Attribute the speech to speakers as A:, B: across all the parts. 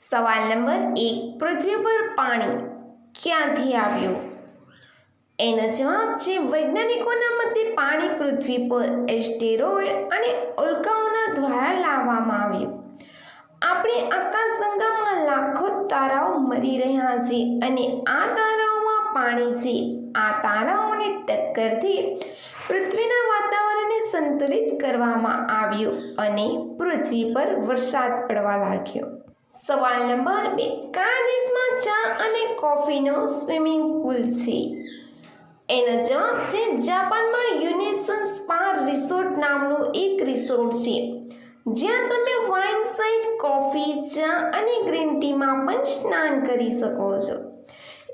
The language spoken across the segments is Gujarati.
A: સવાલ નંબર 1, પૃથ્વી પર પાણી ક્યાંથી આવ્યું? એનો જવાબ છે વૈજ્ઞાનિકોના મતે પાણી પૃથ્વી પર એસ્ટેરોઇડ અને ઉલ્કાઓના દ્વારા લાવવામાં આવ્યું. આપણી આકાશગંગામાં લાખો તારાઓ મરી રહ્યા છે અને આ તારાઓમાં પાણી છે. આ તારાઓની ટક્કરથી પૃથ્વીના વાતાવરણને સંતુલિત કરવામાં આવ્યું અને પૃથ્વી પર વરસાદ પડવા લાગ્યો. સવાલ નંબર 2, કયા દેશમાં ચા અને કોફીનો સ્વિમિંગ પુલ છે? એનો જવાબ છે જાપાનમાં યુનિસન સ્પા રિસોર્ટ નામનું એક રિસોર્ટ છે જ્યાં તમે વાઇન સહિત કોફી, ચા અને ગ્રીન ટીમાં પણ સ્નાન કરી શકો છો.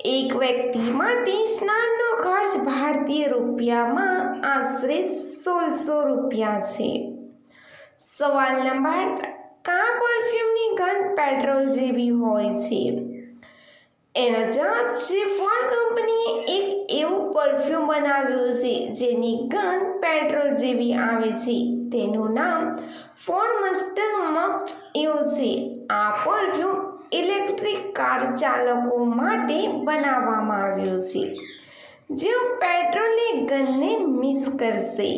A: એક વ્યક્તિ માટે સ્નાનનો ખર્ચ ભારતીય રૂપિયામાં આશરે 1600 રૂપિયા છે. સવાલ નંબર 3, કયા પરફ્યુમની ગંધ પેટ્રોલ જેવી હોય છે? એનો જવાબ છે ફોર્ડ કંપનીએ એક એવું પરફ્યુમ બનાવ્યું છે જેની ગંધ પેટ્રોલ જેવી આવે છે. તેનું નામ ફોર્ડ મસ્ટંગ મચ-ઇ છે. આ પરફ્યુમ ઇલેક્ટ્રિક કાર ચાલકો માટે બનાવવામાં આવ્યું છે જેઓ પેટ્રોલની ગંધને મિસ કરશે.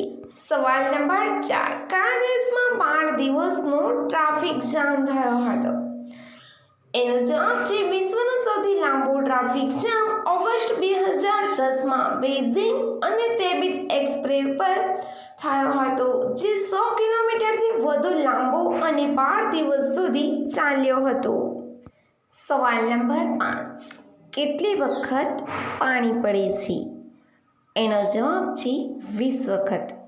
A: સવાલ નંબર 4, કયા દેશમાં 12 દિવસનો ટ્રાફિક જામ થયો હતો? એનો જવાબ છે વિશ્વનો સૌથી લાંબો ટ્રાફિક જામ ઓગસ્ટ 2010માં બેઇજિંગ અને તેબીટ એક્સપ્રેસ પર થયો હતો જે 100 કિલોમીટરથી વધુ લાંબો અને 12 દિવસ સુધી ચાલ્યો હતો. સવાલ નંબર 5, કેટલી વખત પાણી પડે છે? એનો જવાબ છે 20 વખત.